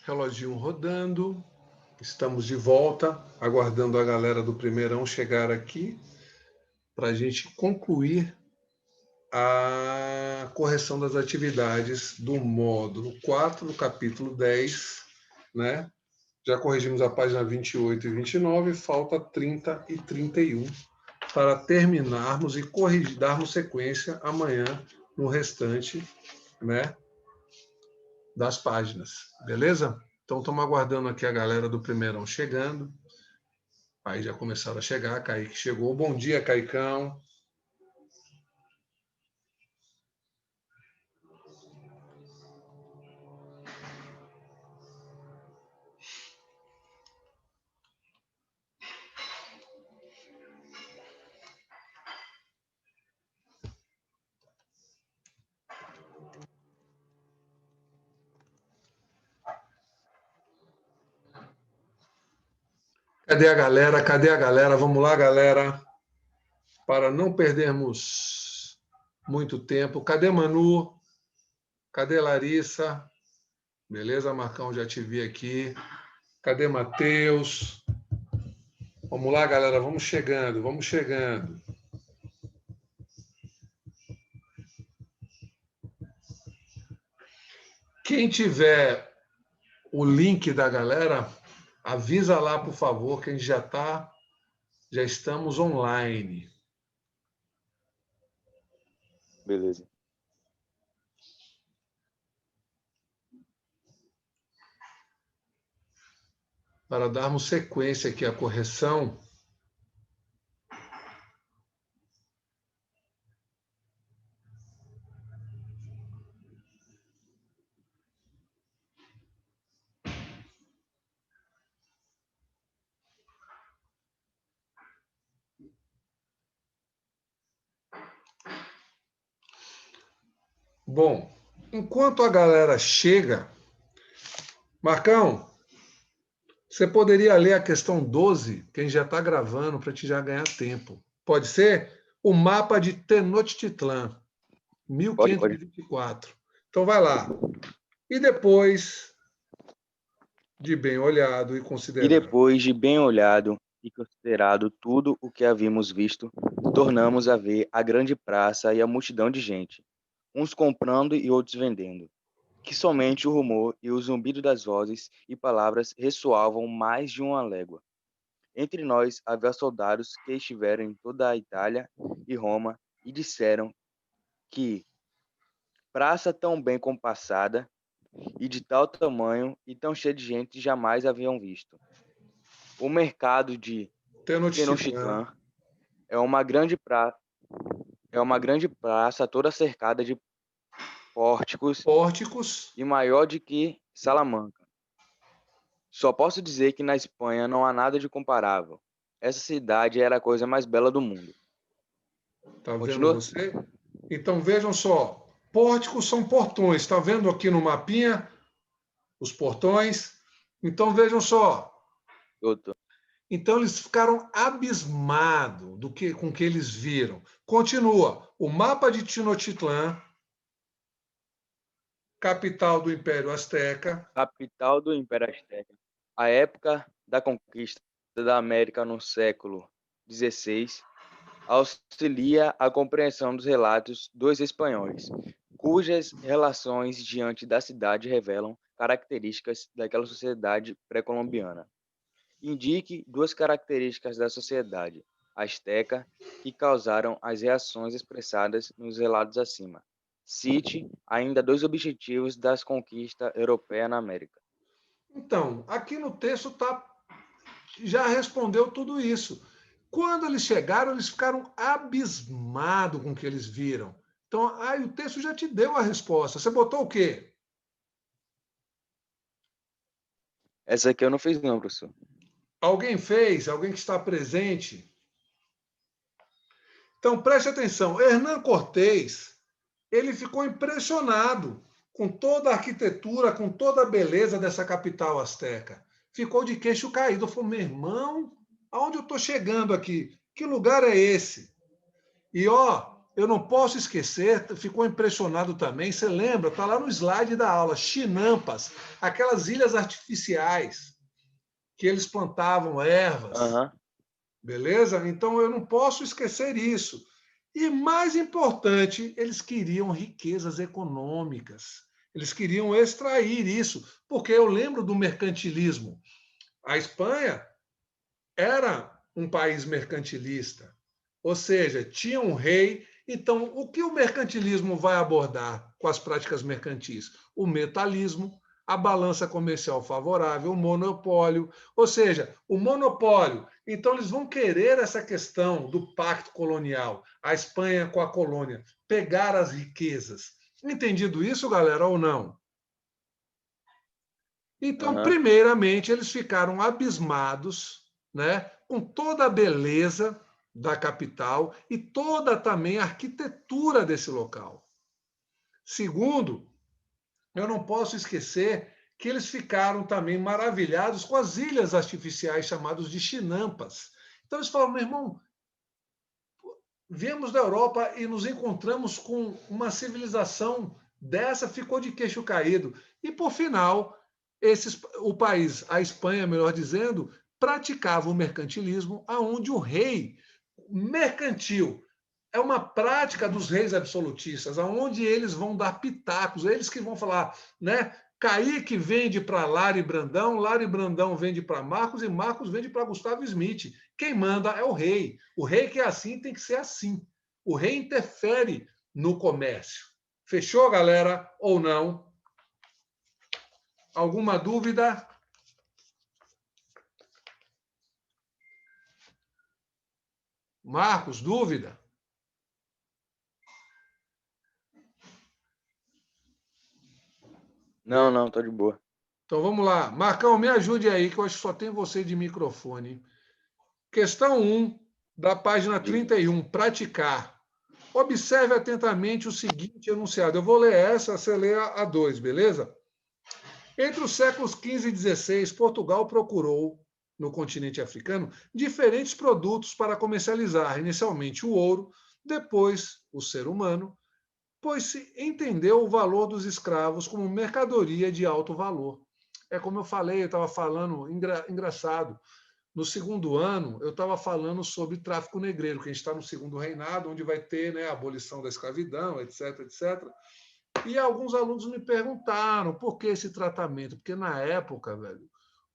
Reloginho rodando. Estamos de volta, aguardando a galera do Primeirão chegar aqui para a gente concluir a correção das atividades do módulo 4, no capítulo 10, né? Já corrigimos a página 28 e 29, falta 30 e 31 para terminarmos e darmos sequência amanhã no restante, né, das páginas, beleza? Então, estamos aguardando aqui a galera do Primeirão chegando. Aí já começaram a chegar, Kaique chegou. Bom dia, Caicão. Cadê a galera? Cadê a galera? Vamos lá, galera. Para não perdermos muito tempo. Cadê Manu? Cadê Larissa? Beleza, Marcão? Já te vi aqui. Cadê Matheus? Vamos lá, galera. Vamos chegando, vamos chegando. Quem tiver o link da galera, avisa lá, por favor, que a gente já estamos online. Beleza. Para darmos sequência aqui à correção. Bom, enquanto a galera chega, Marcão, você poderia ler a questão 12, que a gente já está gravando para te já ganhar tempo. Pode ser? O mapa de Tenochtitlan, Pode. 1524. Então vai lá. E depois de bem olhado e E considerado. depois de bem olhado e considerado tudo o que havíamos visto, tornamos a ver a grande praça e a multidão de gente, uns comprando e outros vendendo, que somente o rumor e o zumbido das vozes e palavras ressoavam mais de uma légua. Entre nós havia soldados que estiveram em toda a Itália e Roma e disseram que praça tão bem compassada e de tal tamanho e tão cheia de gente jamais haviam visto. O mercado de Tenochtitlan é uma grande praça toda cercada de pórticos e maior do que Salamanca. Só posso dizer que na Espanha não há nada de comparável. Essa cidade era a coisa mais bela do mundo. Tá vendo Continua? você? Então vejam só, pórticos são portões. Está vendo aqui no mapinha os portões? Então vejam só. Doutor. Então eles ficaram abismados com o que eles viram. Continua. O mapa de Tenochtitlan, capital do Império Azteca. Capital do Império Azteca. A época da conquista da América no século XVI auxilia a compreensão dos relatos dos espanhóis, cujas relações diante da cidade revelam características daquela sociedade pré-colombiana. Indique duas características da sociedade azteca que causaram as reações expressadas nos relatos acima. Cite ainda dois objetivos das conquistas europeias na América. Então, aqui no texto já respondeu tudo isso. Quando eles chegaram, eles ficaram abismados com o que eles viram. Então, aí o texto já te deu a resposta. Você botou o quê? Essa aqui eu não fiz não, professor. Alguém fez? Alguém que está presente? Então, preste atenção. Hernán Cortés, ele ficou impressionado com toda a arquitetura, com toda a beleza dessa capital asteca. Ficou de queixo caído. Falou, meu irmão, aonde eu estou chegando aqui? Que lugar é esse? E, ó, eu não posso esquecer, ficou impressionado também, você lembra, está lá no slide da aula, chinampas, aquelas ilhas artificiais que eles plantavam ervas, Aham. beleza? Então eu não posso esquecer isso. E mais importante, eles queriam riquezas econômicas. Eles queriam extrair isso, porque eu lembro do mercantilismo. A Espanha era um país mercantilista, ou seja, tinha um rei. Então, o que o mercantilismo vai abordar com as práticas mercantis? O metalismo, a balança comercial favorável, o monopólio, ou seja, o monopólio. Então, eles vão querer essa questão do pacto colonial, a Espanha com a colônia, pegar as riquezas. Entendido isso, galera, ou não? Então, Aham. primeiramente, eles ficaram abismados, né, com toda a beleza da capital e toda também a arquitetura desse local. Segundo, eu não posso esquecer que eles ficaram também maravilhados com as ilhas artificiais chamadas de chinampas. Então eles falaram, meu irmão, viemos da Europa e nos encontramos com uma civilização dessa, ficou de queixo caído. E, por final, o país, a Espanha, melhor dizendo, praticava o mercantilismo, aonde o rei mercantil é uma prática dos reis absolutistas, aonde eles vão dar pitacos, eles que vão falar, né? Kaique vende para Lari Brandão vende para Marcos e Marcos vende para Gustavo Smith. Quem manda é o rei. O rei que é assim tem que ser assim. O rei interfere no comércio. Fechou, galera? Ou não? Alguma dúvida? Marcos, dúvida? Não, não, tô de boa. Então vamos lá. Marcão, me ajude aí, que eu acho que só tem você de microfone. Questão 1, da página Diga. 31, praticar. Observe atentamente o seguinte enunciado. Eu vou ler essa, você lê a 2, beleza? Entre os séculos XV e XVI, Portugal procurou, no continente africano, diferentes produtos para comercializar. Inicialmente o ouro, depois o ser humano, pois se entendeu o valor dos escravos como mercadoria de alto valor. É como eu falei, eu estava falando, engraçado. No segundo ano, eu estava falando sobre tráfico negreiro, que a gente está no segundo reinado, onde vai ter, né, a abolição da escravidão, etc, etc. E alguns alunos me perguntaram por que esse tratamento, porque na época, velho,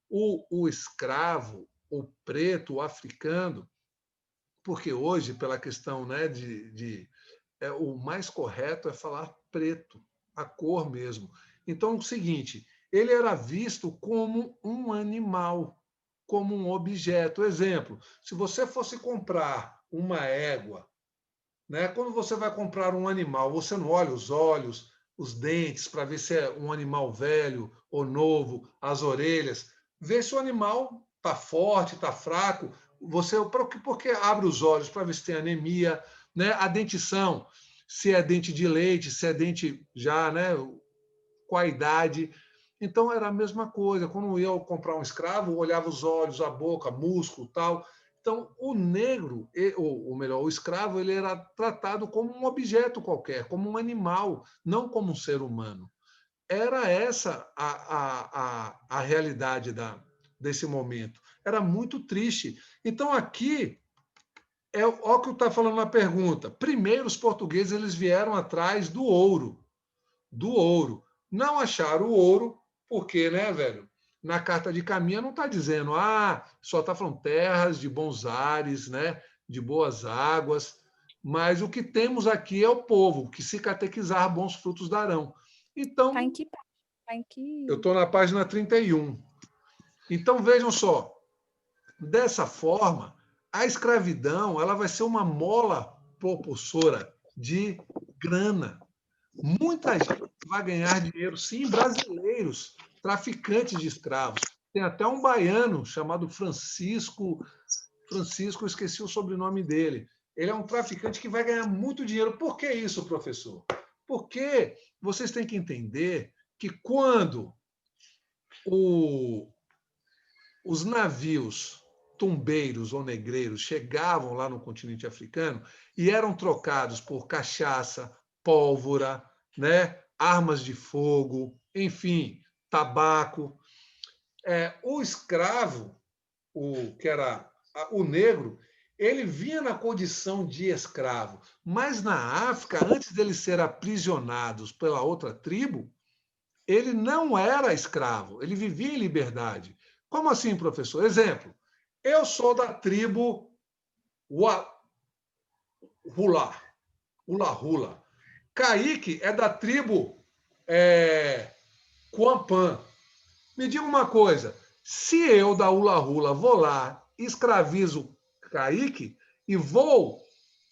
o escravo, o preto, o africano, porque hoje, pela questão, né, o mais correto é falar preto, a cor mesmo. Então, é o seguinte, ele era visto como um animal, como um objeto. Exemplo, se você fosse comprar uma égua, né, quando você vai comprar um animal, você não olha os olhos, os dentes, para ver se é um animal velho ou novo, as orelhas, vê se o animal está forte, está fraco. Você, porque abre os olhos para ver se tem anemia, né? A dentição, se é dente de leite, se é dente já, né? Com a idade. Então era a mesma coisa. Quando eu ia comprar um escravo, eu olhava os olhos, a boca, músculo, tal. Então o negro, ou melhor, o escravo, ele era tratado como um objeto qualquer, como um animal, não como um ser humano. Era essa a realidade desse momento. Era muito triste. Então aqui é o que eu está falando na pergunta. Primeiro os portugueses eles vieram atrás do ouro, do ouro. Não acharam o ouro, porque, né, velho? Na carta de caminho não está dizendo, só está falando terras de bons ares, né? De boas águas. Mas o que temos aqui é o povo, que se catequizar, bons frutos darão. Tá em Então, que página? Tá em que... eu estou na página 31. Então, vejam só, dessa forma, a escravidão ela vai ser uma mola propulsora de grana. Muita gente vai ganhar dinheiro, sim, brasileiros, traficantes de escravos. Tem até um baiano chamado Francisco, eu esqueci o sobrenome dele. Ele é um traficante que vai ganhar muito dinheiro. Por que isso, professor? Porque vocês têm que entender que quando os navios tumbeiros ou negreiros chegavam lá no continente africano e eram trocados por cachaça, pólvora, né, armas de fogo, enfim, tabaco. O escravo, que era o negro, ele vinha na condição de escravo, mas na África, antes deles serem aprisionados pela outra tribo, ele não era escravo, ele vivia em liberdade. Como assim, professor? Exemplo, eu sou da tribo Hula, Hula Hula. Kaique é da tribo Quampan. Me diga uma coisa, se eu da Hula Hula vou lá, escravizo Kaique e vou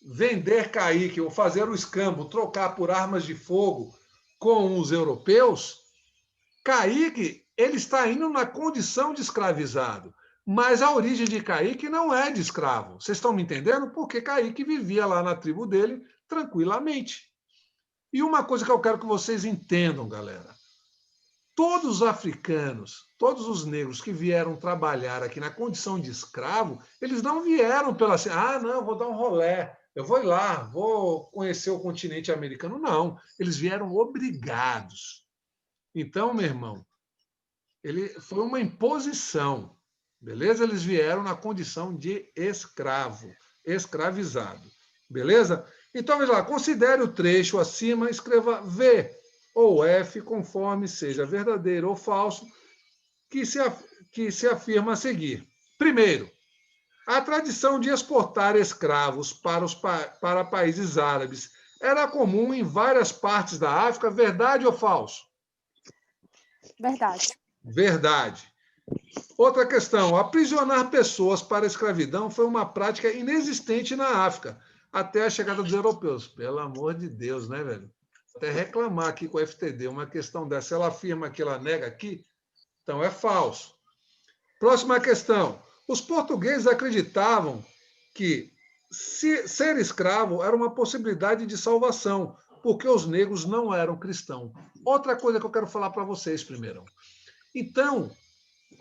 vender Kaique, ou fazer o escambo, trocar por armas de fogo com os europeus, Kaique ele está indo na condição de escravizado. Mas a origem de Kaique não é de escravo. Vocês estão me entendendo? Porque Kaique vivia lá na tribo dele tranquilamente. E uma coisa que eu quero que vocês entendam, galera. Todos os africanos, todos os negros que vieram trabalhar aqui na condição de escravo, eles não vieram pela assim, não, vou dar um rolé, eu vou ir lá, vou conhecer o continente americano. Não, eles vieram obrigados. Então, meu irmão, foi uma imposição, beleza? Eles vieram na condição de escravo, escravizado, beleza? Então, veja lá, considere o trecho acima, escreva V ou F, conforme seja verdadeiro ou falso, que se afirma a seguir. Primeiro, a tradição de exportar escravos para países árabes era comum em várias partes da África, verdade ou falso? Verdade. Verdade. Outra questão, aprisionar pessoas para a escravidão foi uma prática inexistente na África, até a chegada dos europeus. Pelo amor de Deus, né, velho? Até reclamar aqui com a FTD, uma questão dessa, ela afirma que ela nega aqui, então é falso. Próxima questão. Os portugueses acreditavam que ser escravo era uma possibilidade de salvação, porque os negros não eram cristãos. Outra coisa que eu quero falar para vocês primeiro. Então,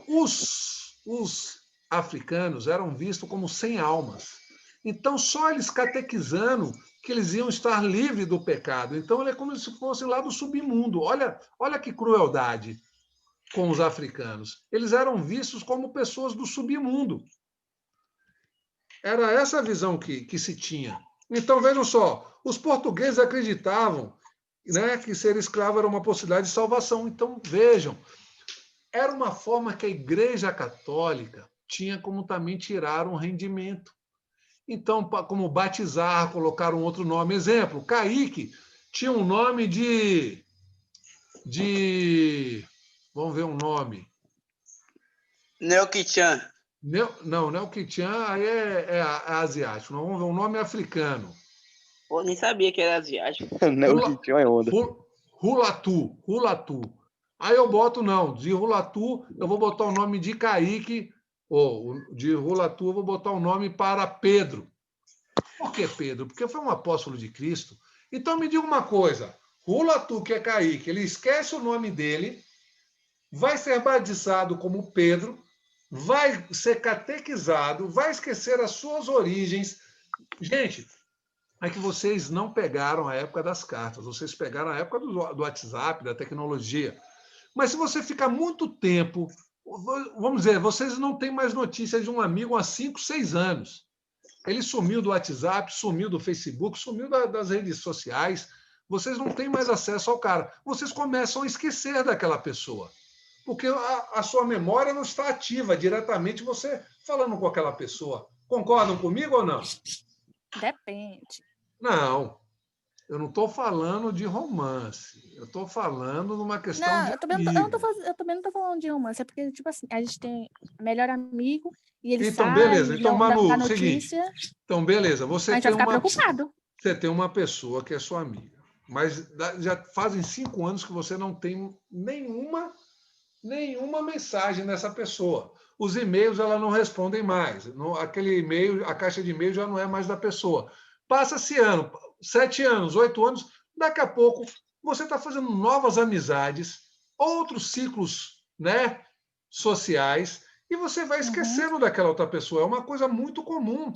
os africanos eram vistos como sem almas. Então, só eles catequizando que eles iam estar livres do pecado. Então, ele é como se fosse lá do submundo. Olha que crueldade com os africanos. Eles eram vistos como pessoas do submundo. Era essa a visão que se tinha. Então, vejam só, os portugueses acreditavam, né, que ser escravo era uma possibilidade de salvação. Então, vejam, era uma forma que a Igreja Católica tinha como também tirar um rendimento. Então, como batizar, colocar um outro nome. Exemplo, Kaique tinha um nome de vamos ver um nome. Neokichan. Não, Neokichan aí é asiático. Nós vamos ver um nome africano. Pô, nem sabia que era asiático. Neokichan é onda. Hulatu. Aí eu boto, de Hulatu, eu vou botar o nome de Kaique, ou de Hulatu, eu vou botar o nome para Pedro. Por que Pedro? Porque foi um apóstolo de Cristo. Então me diga uma coisa, Hulatu, que é Kaique, ele esquece o nome dele, vai ser batizado como Pedro, vai ser catequizado, vai esquecer as suas origens. Gente, é que vocês não pegaram a época das cartas, vocês pegaram a época do WhatsApp, da tecnologia. Mas se você ficar muito tempo, vamos dizer, vocês não têm mais notícias de um amigo há 5, 6 anos. Ele sumiu do WhatsApp, sumiu do Facebook, sumiu das redes sociais. Vocês não têm mais acesso ao cara. Vocês começam a esquecer daquela pessoa. Porque a sua memória não está ativa diretamente você falando com aquela pessoa. Concordam comigo ou não? Depende. Não. Eu não estou falando de romance. Eu estou falando de uma questão Não, de eu também não estou falando de romance. É porque, tipo assim, a gente tem melhor amigo e ele então, sai beleza. Então, Manu, da notícia. notícia. Então, beleza. A gente vai ficar preocupado. Você tem uma pessoa que é sua amiga, mas já fazem 5 anos que você não tem nenhuma mensagem nessa pessoa. Os e-mails ela não respondem mais. Aquele e-mail, a caixa de e-mail já não é mais da pessoa. Passa-se ano, 7 anos, 8 anos, daqui a pouco você está fazendo novas amizades, outros ciclos, né, sociais, e você vai esquecendo daquela outra pessoa. É uma coisa muito comum.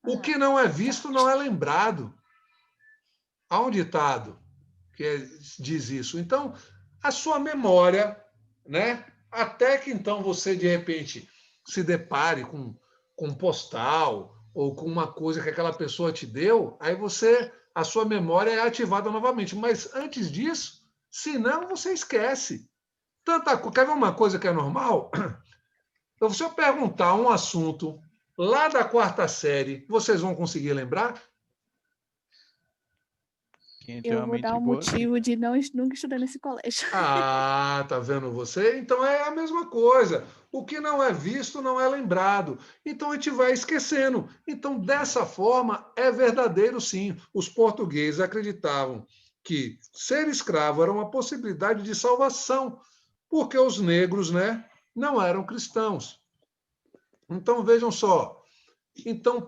O que não é visto não é lembrado. Há um ditado que diz isso. Então, a sua memória, né? Até que então você, de repente, se depare com um postal ou com uma coisa que aquela pessoa te deu, aí a sua memória é ativada novamente. Mas antes disso, se não, você esquece. Quer ver uma coisa que é normal? Então, se eu perguntar um assunto lá da 4ª série, vocês vão conseguir lembrar? Quem tem Eu uma vou dar mente um boa, sim. motivo de nunca estudar nesse colégio. Ah, tá vendo você? Então é a mesma coisa. O que não é visto não é lembrado. Então a gente vai esquecendo. Então, dessa forma, é verdadeiro sim. Os portugueses acreditavam que ser escravo era uma possibilidade de salvação, porque os negros, né, não eram cristãos. Então, vejam só. Então,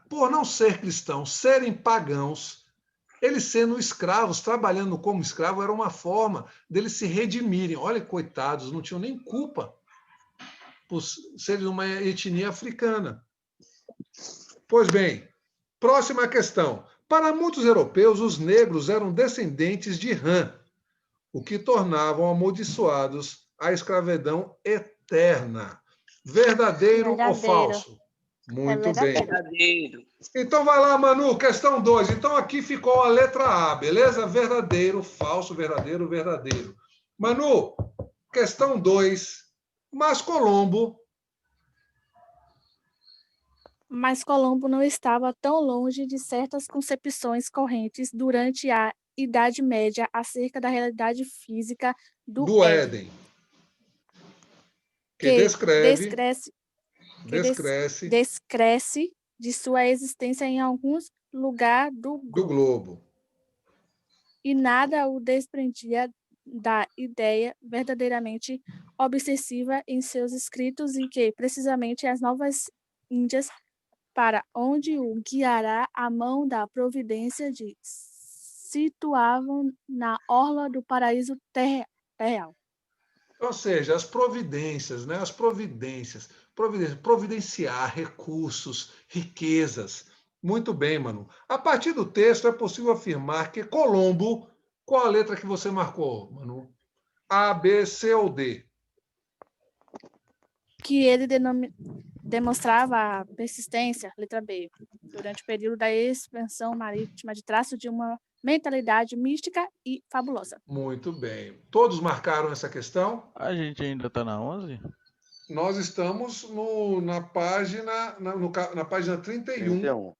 por não ser cristãos, serem pagãos, eles sendo escravos, trabalhando como escravo, era uma forma deles se redimirem. Olha, coitados, não tinham nem culpa por serem uma etnia africana. Pois bem, próxima questão. Para muitos europeus, os negros eram descendentes de Ham, o que tornavam amaldiçoados a escravidão eterna. Verdadeiro ou Verdadeiro. falso? Muito bem. Verdadeiro. Então vai lá, Manu, questão 2. Então aqui ficou a letra A, beleza? Verdadeiro, falso, verdadeiro, verdadeiro. Manu, questão 2. Mas Colombo, Mas Colombo não estava tão longe de certas concepções correntes durante a Idade Média acerca da realidade física do do Éden, Éden, que descreve, descresce de sua existência em alguns lugares do do globo, globo. e nada o desprendia da ideia verdadeiramente obsessiva em seus escritos em que, precisamente, as Novas Índias, para onde o guiará a mão da providência situavam na orla do paraíso terreal. Ou seja, as providências, né? As providências. Providenciar recursos, riquezas. Muito bem, Manu. A partir do texto é possível afirmar que Colombo, qual a letra que você marcou, Manu? A, B, C ou D? Que ele demonstrava a persistência, letra B, durante o período da expansão marítima de traço de uma mentalidade mística e fabulosa. Muito bem. Todos marcaram essa questão? A gente ainda tá na 11? Nós estamos na página na página 31.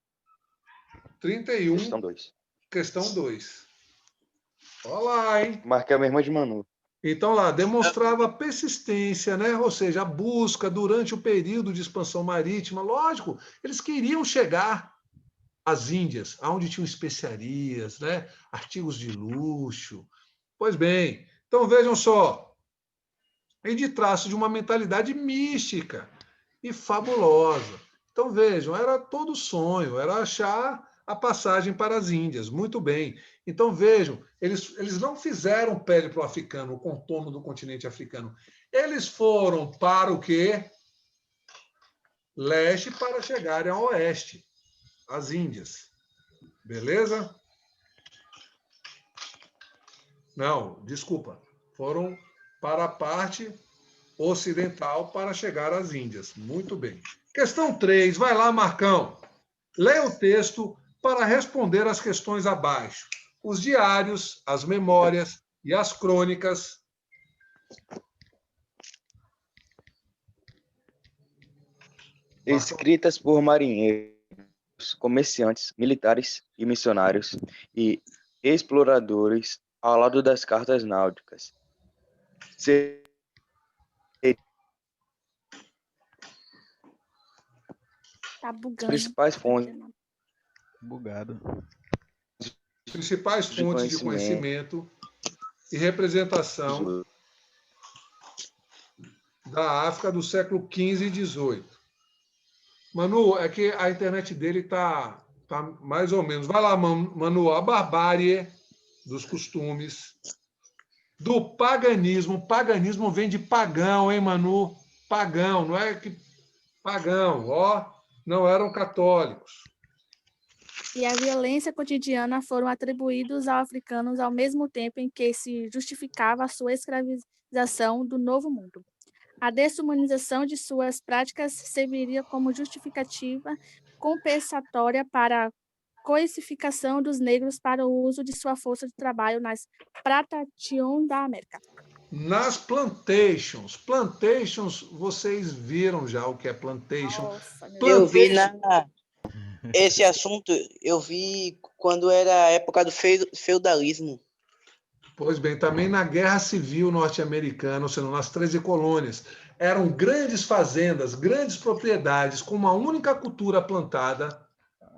31. Questão 2. Questão 2. Olha lá, hein? Marquei a mesma de Manu. Então, lá, demonstrava persistência, né? Ou seja, a busca durante o período de expansão marítima. Lógico, eles queriam chegar às Índias, onde tinham especiarias, né? Artigos de luxo. Pois bem, então vejam só. E de traço de uma mentalidade mística e fabulosa. Então, vejam, era todo sonho, era achar a passagem para as Índias. Muito bem. Então, vejam, eles não fizeram pele para o africano, o contorno do continente africano. Eles foram para o quê? Leste para chegarem ao oeste, as Índias. Beleza? Não, desculpa. Foram para a parte ocidental para chegar às Índias. Muito bem. Questão 3. Vai lá, Marcão. Leia o texto para responder às questões abaixo. Os diários, as memórias e as crônicas. Escritas por marinheiros, comerciantes, militares e missionários e exploradores ao lado das cartas náuticas. Tá bugando. Principais fontes Bugado. Principais fontes de conhecimento e representação da África do século XV e XVIII. Manu, é que a internet dele tá mais ou menos. Vai lá, Manu, a barbárie dos costumes, do paganismo. Paganismo vem de pagão, hein, Manu? pagão, não é que pagão, ó, não eram católicos. E a violência cotidiana foram atribuídos aos africanos ao mesmo tempo em que se justificava a sua escravização do Novo Mundo. A desumanização de suas práticas serviria como justificativa compensatória para a coisificação dos negros para o uso de sua força de trabalho nas plantações da América. Nas plantations. Plantations, vocês viram já o que é plantation. Nossa, meu Eu vi Plantation. esse assunto, eu vi quando era a época do feudalismo. Pois bem, também na Guerra Civil Norte-Americana, ou seja, nas 13 colônias, eram grandes fazendas, grandes propriedades, com uma única cultura plantada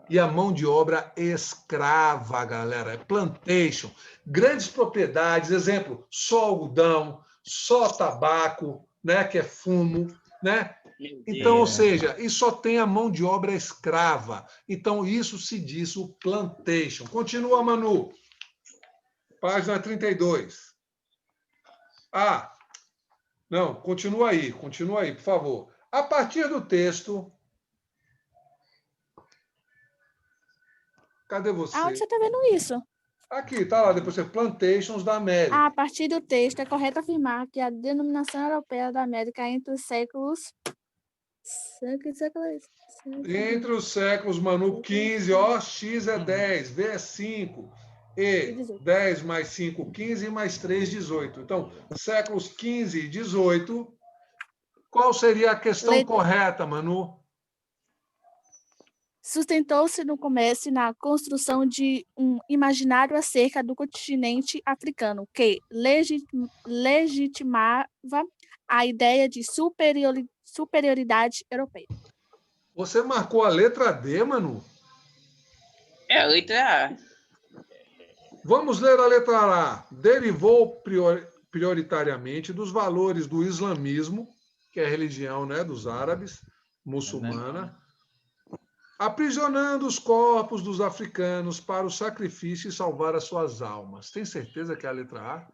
e a mão de obra escrava, galera. É plantation. Grandes propriedades, exemplo, só algodão, só tabaco, né, que é fumo, né? Então, ou seja, e só tem a mão de obra escrava. Então, isso se diz o plantation. Continua, Manu. Página 32. Ah, não, continua aí, por favor. A partir do texto. Cadê você? Aonde você está vendo isso? Aqui, tá lá, depois você Plantations da América. A partir do texto, é correto afirmar que a denominação europeia da América entre os séculos... Entre os séculos, Manu, 15, ó, X é 10, V é 5, E 10 mais 5, 15, mais 3, 18. Então, séculos 15 e 18, qual seria a questão correta, Manu? Sustentou-se no comércio e na construção de um imaginário acerca do continente africano, que legitimava a ideia de superioridade europeia. Você marcou a letra D, Manu? É a letra A. Vamos ler a letra A. Derivou prioritariamente dos valores do islamismo, que é a religião, né, dos árabes, muçulmana, aprisionando os corpos dos africanos para o sacrifício e salvar as suas almas. Tem certeza que é a letra A?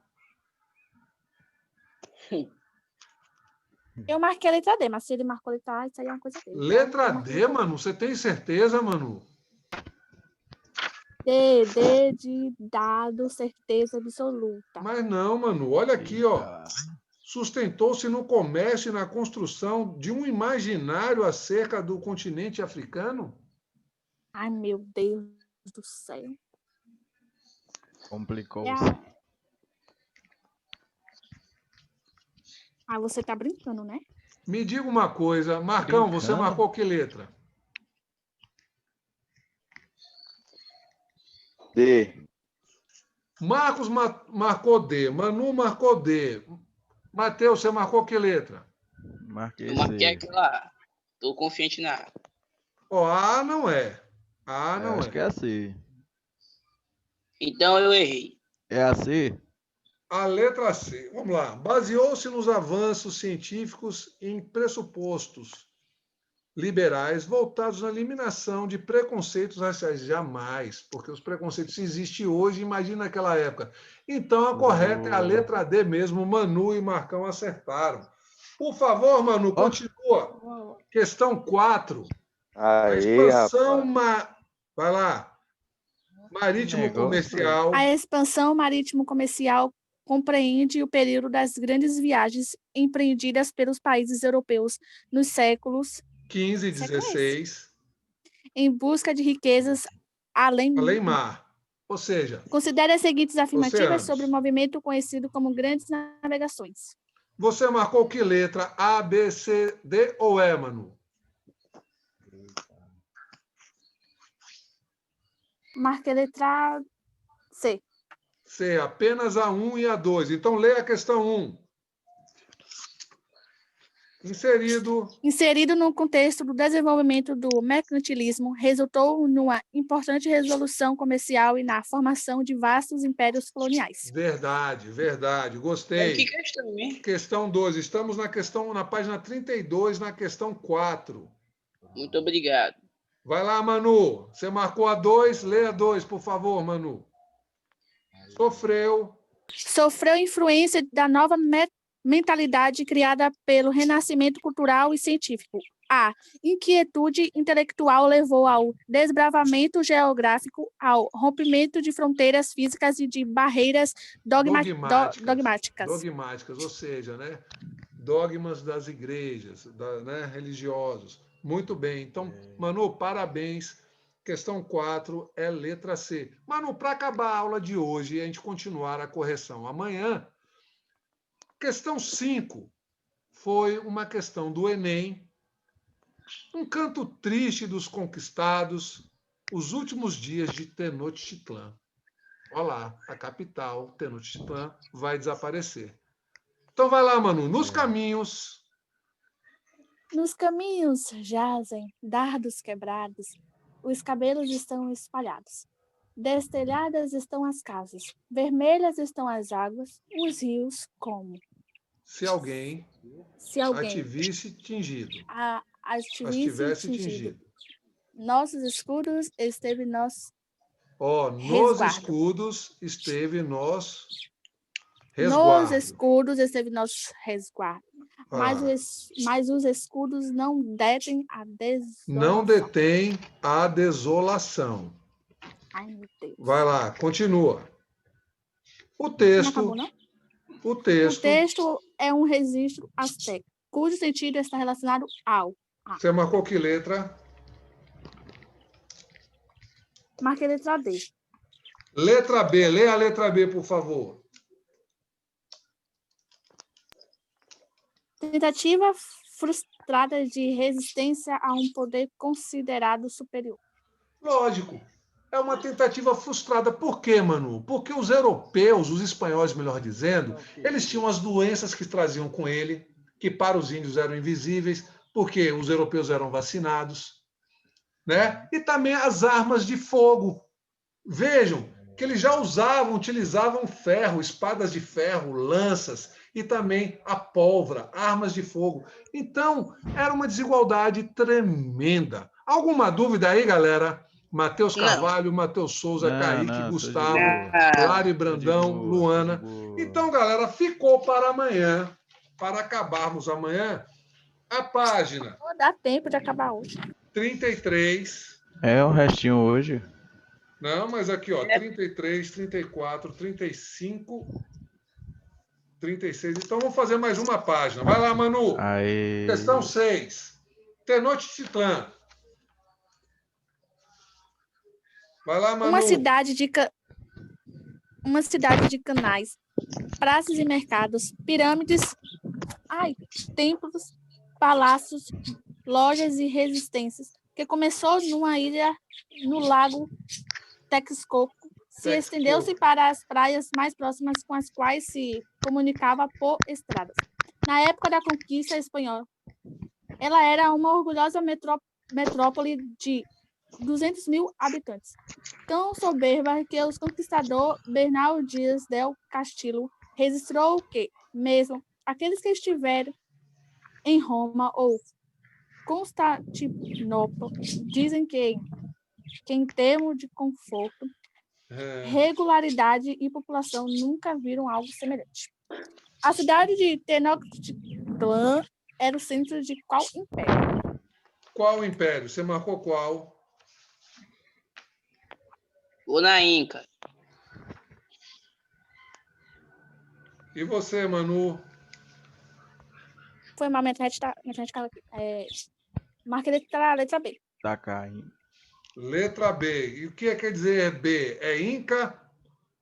Eu marquei a letra D, mas se ele marcou a letra A, isso aí é uma coisa dele. Letra D, Manu? Você tem certeza, Manu? D de dado, certeza absoluta. Mas não, Manu. Olha aqui, ó. Sustentou-se no comércio e na construção de um imaginário acerca do continente africano? Ai, meu Deus do céu. Complicou-se. Ah, você tá brincando, né? Me diga uma coisa. Marcão, você marcou que letra? D. Marcos marcou D. Manu marcou D. Matheus, você marcou que letra? Marquei Eu marquei C. aquela. Tô confiante na A. Ó, A não é. A não Acho que é é. a C. Então eu errei. É a C? A letra C. Vamos lá. Baseou-se nos avanços científicos em pressupostos liberais voltados na eliminação de preconceitos raciais. Jamais, porque os preconceitos existem hoje, imagina naquela época. Então, a correta é a letra D mesmo. Manu e Marcão acertaram. Por favor, Manu, continua. Questão 4. A Aí, expansão... rapaz. Vai lá. Marítimo Negócio. comercial. A expansão marítimo-comercial compreende o período das grandes viagens empreendidas pelos países europeus nos séculos 15 e 16. em busca de riquezas além mar. Ou seja, Considere as seguintes afirmativas oceanos. sobre o movimento conhecido como grandes navegações. Você marcou que letra? A, B, C, D ou E, Manu? Marque a letra C. C, apenas a 1 e a 2. Então, lê a questão 1. Inserido no contexto do desenvolvimento do mercantilismo, resultou numa importante resolução comercial e na formação de vastos impérios coloniais. Verdade, verdade. Gostei. Que questão, hein? Questão 2. Estamos na página 32, na questão 4. Muito obrigado. Vai lá, Manu. Você marcou a 2, lê a 2, por favor, Manu. Sofreu Sofreu influência da nova mentalidade criada pelo renascimento cultural e científico. A inquietude intelectual levou ao desbravamento geográfico, ao rompimento de fronteiras físicas e de barreiras dogmáticas. Dogmáticas, ou seja, né? Dogmas das igrejas, né? Religiosos. Muito bem. Então, Manu, parabéns. Questão 4 é letra C. Manu, para acabar a aula de hoje e a gente continuar a correção amanhã, questão 5 foi uma questão do Enem. Um canto triste dos conquistados, os últimos dias de Tenochtitlan. Olha lá, a capital, Tenochtitlan, vai desaparecer. Então vai lá, Manu. Nos caminhos. Nos caminhos jazem dardos quebrados, os cabelos estão espalhados. Destelhadas estão as casas, vermelhas estão as águas, os rios como. Se alguém ativisse tingido. Estivesse tingido. Nossos escudos esteve nos nos escudos esteve nos resguardo. Nos escudos esteve nos resguardo. Mas os escudos não detêm a desolação. Não detém a desolação. Ai, meu Deus. Vai lá, continua. O texto. Não acabou, não? O texto é um registro asteca, cujo sentido está relacionado ao. Você marcou que letra? Marquei a letra D. Letra B. Lê a letra B, por favor. Tentativa frustrada de resistência a um poder considerado superior. Lógico. É uma tentativa frustrada. Por quê, Manu? Porque os europeus, os espanhóis, melhor dizendo, eles tinham as doenças que traziam com ele, que para os índios eram invisíveis, porque os europeus eram vacinados, né? E também as armas de fogo. Vejam que eles já utilizavam ferro, espadas de ferro, lanças e também a pólvora, armas de fogo. Então, era uma desigualdade tremenda. Alguma dúvida aí, galera? Matheus Carvalho, Matheus Souza, Kaique, Gustavo, Lari Brandão, Luana. Então, galera, ficou para amanhã, para acabarmos amanhã, a página. Não dá tempo de acabar hoje. 33. É o restinho hoje. Não, mas aqui, ó, 33, 34, 35, 36. Então, vamos fazer mais uma página. Vai lá, Manu. Aê. Questão 6. Tenochtitlan. Vai lá, Manu. Uma cidade de canais, praças e mercados, pirâmides, templos, palácios, lojas e resistências, que começou numa ilha no lago Texcoco, se estendeu-se para as praias mais próximas com as quais se comunicava por estradas. Na época da conquista espanhola, ela era uma orgulhosa metrópole de 200 mil habitantes, tão soberba que o conquistador Bernal Dias del Castillo registrou que, mesmo aqueles que estiveram em Roma ou Constantinopla, dizem que em termos de conforto, regularidade e população nunca viram algo semelhante. A cidade de Tenochtitlan era o centro de qual império? Qual império? Você marcou qual? O na Inca. E você, Manu? Foi uma metade marquei a letra B. Tá caindo. Letra B. E o que quer dizer B? É Inca,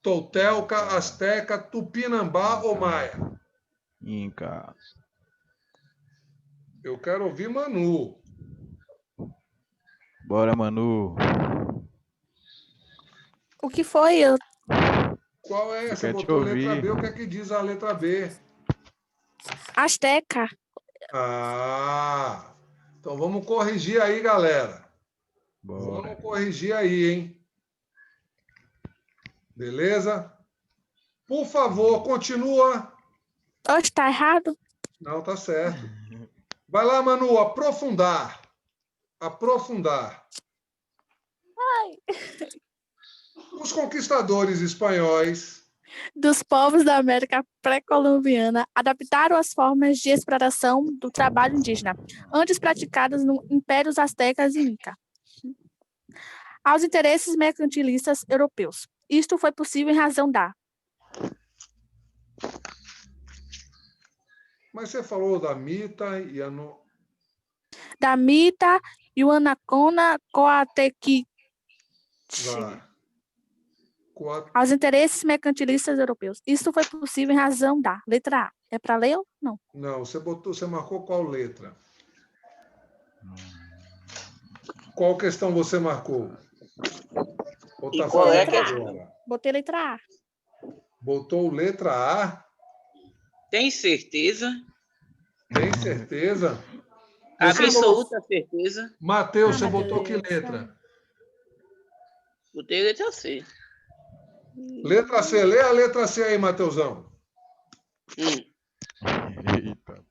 Tolteca, Azteca, Tupinambá ou Maia? Inca. Eu quero ouvir Manu. Bora, Manu. O que foi? Qual é? Você Quer te botou letra ouvir. B, o que é que diz a letra B? Azteca. Então vamos corrigir aí, galera. Bora. Vamos corrigir aí, hein? Beleza? Por favor, continua. Hoje tá errado? Não, tá certo. Vai lá, Manu, aprofundar. Aprofundar. Os conquistadores espanhóis dos povos da América pré-colombiana adaptaram as formas de exploração do trabalho indígena, antes praticadas no Impérios Aztecas e Inca, aos interesses mercantilistas europeus. Isto foi possível em razão da Mas você falou da Mita e a Mita, Yuanacona, Coatequí, Vai. aos interesses mercantilistas europeus. Isto foi possível em razão da letra A. É para ler ou não? Não, você marcou qual letra? Qual questão você marcou? Ou E tá qual é a falando questão? agora? Botei letra A. Botou letra A? Tem certeza? Tem certeza? Você Absoluta certeza? Matheus, você Mateus, botou que vai. letra? Botei letra C. Letra C. Lê a letra C aí, Matheusão. Eita.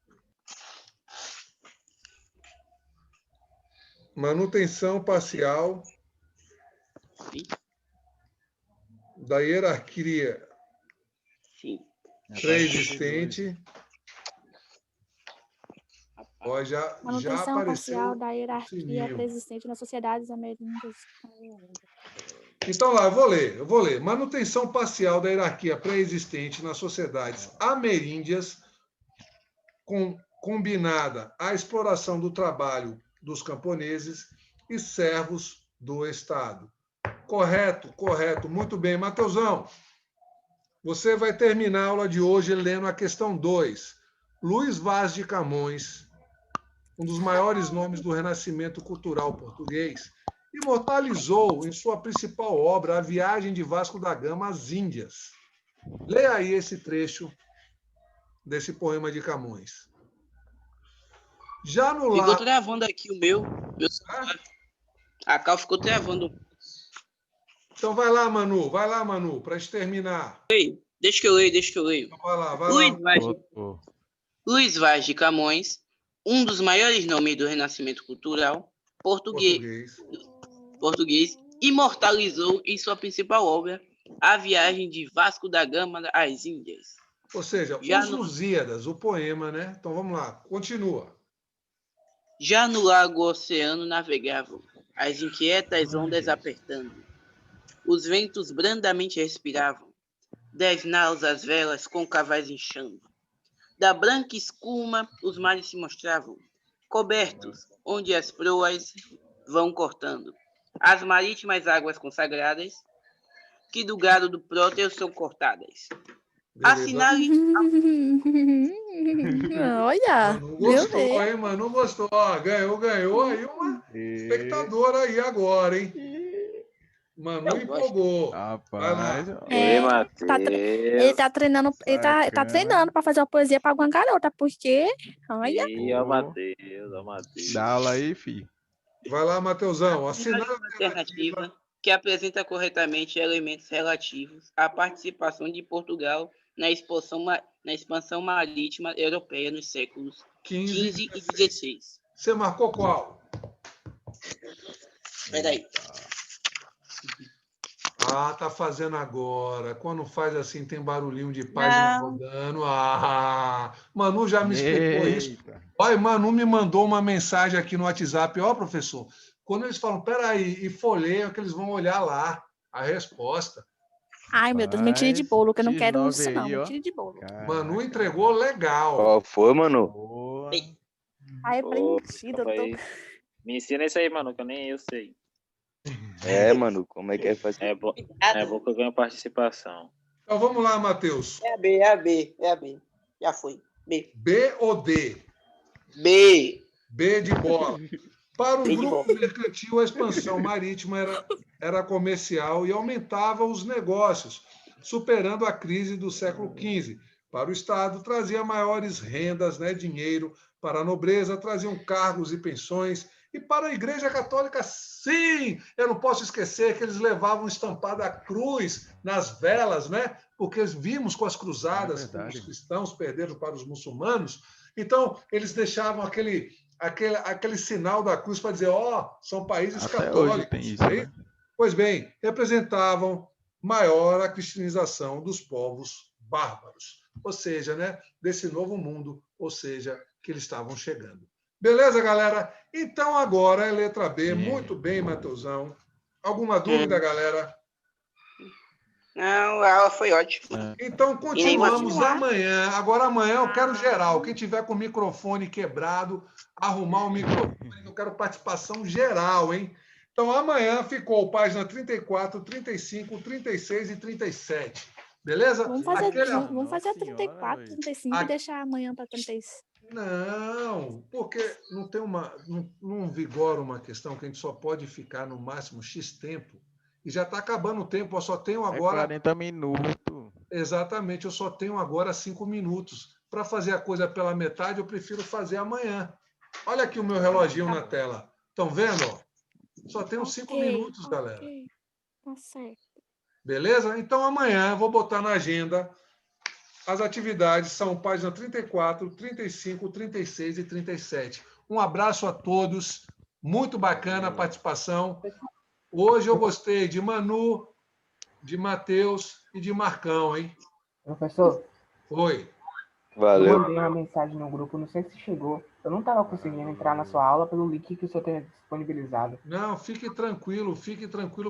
Manutenção parcial da hierarquia Sim. pré-existente. Ó, já Manutenção parcial apareceu da o hierarquia sininho. pré-existente nas sociedades ameríndias. Então lá, eu vou ler. Manutenção parcial da hierarquia pré-existente nas sociedades ameríndias, combinada à exploração do trabalho dos camponeses e servos do Estado. Correto, correto. Muito bem. Mateusão, você vai terminar a aula de hoje lendo a questão 2. Luiz Vaz de Camões, um dos maiores nomes do renascimento cultural português, imortalizou em sua principal obra A Viagem de Vasco da Gama às Índias. Leia aí esse trecho desse poema de Camões. Já no Ficou lado... travando aqui o meu celular. A Cal ficou travando. Então vai lá, Manu, para a gente terminar. Ei, deixa que eu leio. Então vai lá. Luiz Vaz de Camões, um dos maiores nomes do renascimento cultural português, imortalizou em sua principal obra A Viagem de Vasco da Gama às Índias. Ou seja, Os Lusíadas, o poema, né? Então vamos lá, continua. Já no lago oceano navegavam, as inquietas ondas apertando. Os ventos brandamente respiravam, 10 naus as velas côncavas inchando. Da branca escuma os mares se mostravam, cobertos, onde as proas vão cortando. As marítimas águas consagradas, que do gado do Próteo são cortadas. Assinale... Olha, Manu deu gostou, bem. hein? Manu gostou. Ó, ganhou aí uma espectadora aí agora, hein? Manu empolgou. Rapaz, ó. É, ele tá treinando, Bacana. tá treinando para fazer uma poesia para alguma garota, porque, olha, Ó Matheus. Dá aula aí, filho. Vai lá, Mateusão. Assinale a alternativa que apresenta corretamente elementos relativos à participação de Portugal na expansão marítima europeia nos séculos XV e XVI. Você marcou qual? Espera aí. Ah, tá fazendo agora. Quando faz assim, tem barulhinho de página rodando. Ah, Manu já me explicou isso. Eita. Olha, Manu me mandou uma mensagem aqui no WhatsApp. Ó, professor, quando eles falam, peraí, e folheia, que eles vão olhar lá a resposta. ai meu Deus, mentira de bolo, que eu não quero X9 isso não, aí, ó. mentira de bolo. Caraca. Manu entregou legal. Qual foi, mano? Boa. Ai, Ô, preenchida, eu tô... rapaz, me ensina isso aí, mano, que eu nem eu sei. É, mano, como é que é fazer? É bom que eu ganho participação. Então vamos lá, Matheus. É a B. Já foi. B. B ou D? B. B de bola. Para um B de grupo mercantil, a expansão marítima era comercial e aumentava os negócios, superando a crise do século XV. Para o Estado, trazia maiores rendas, né, dinheiro. Para a nobreza, traziam cargos e pensões. E para a Igreja Católica, sim! Eu não posso esquecer que eles levavam estampada a cruz nas velas, né? Porque vimos com as cruzadas que os cristãos perderam para os muçulmanos. Então, eles deixavam aquele sinal da cruz para dizer, ó, são países Até católicos. hoje tem isso, né? Pois bem, representavam maior a cristianização dos povos bárbaros, ou seja, né, desse novo mundo, ou seja, que eles estavam chegando. Beleza, galera? Então agora é letra B. Muito bem, Mateusão. Alguma dúvida, galera? Não, a aula foi ótima. Então continuamos amanhã. Agora amanhã eu quero geral. Quem tiver com o microfone quebrado, arrumar o microfone. Eu quero participação geral, hein? Então amanhã ficou página 34, 35, 36 e 37. Beleza? Vamos fazer, vamos fazer a Nossa 34, senhora, 35 e deixar amanhã para 36. Não, porque não tem não vigora uma questão que a gente só pode ficar no máximo X tempo. E já está acabando o tempo, eu só tenho é agora. 40 minutos. Exatamente, eu só tenho agora 5 minutos. Para fazer a coisa pela metade, eu prefiro fazer amanhã. Olha aqui o meu reloginho na tela. Estão vendo? Só tenho 5 minutos, galera. Tá certo. Beleza? Então amanhã eu vou botar na agenda. As atividades são página 34, 35, 36 e 37. Um abraço a todos. Muito bacana a participação. Hoje eu gostei de Manu, de Matheus e de Marcão, hein? Professor, Oi. eu Valeu. mandei uma mensagem no grupo, não sei se chegou. Eu não estava conseguindo entrar na sua aula pelo link que o senhor tem disponibilizado. Não, fique tranquilo,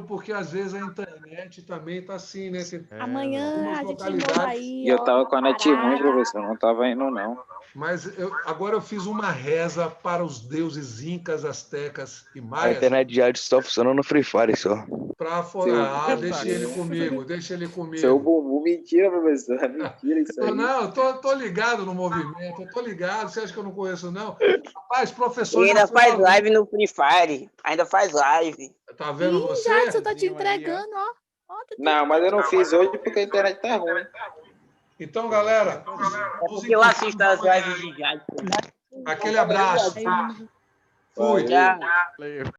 porque às vezes a internet também está assim, né? Tem Amanhã algumas a gente de novo localidades. aí. E eu ó, tava com a net ruim, parada. professor. Não tava indo, não. Mas agora eu fiz uma reza para os deuses incas, astecas e A maias internet de áudio só funciona no Free Fire só. para deixa ele comigo, deixa ele comigo. Seu bumbum, mentira, professor. É mentira isso aí. Não, eu tô ligado no movimento, eu tô ligado. Você acha que eu não conheço, não? Rapaz, professor. E ainda já foi faz aluno. live no Free Fire. Ainda faz live. Tá vendo Ih, você? Jadson, tá te entregando, ó. Ó, tu Não, mas eu não fiz hoje porque a internet tá ruim. Então, galera, É porque eu assisto as lives de Jadson. aquele abraço. Aí, Fui. Já. Valeu.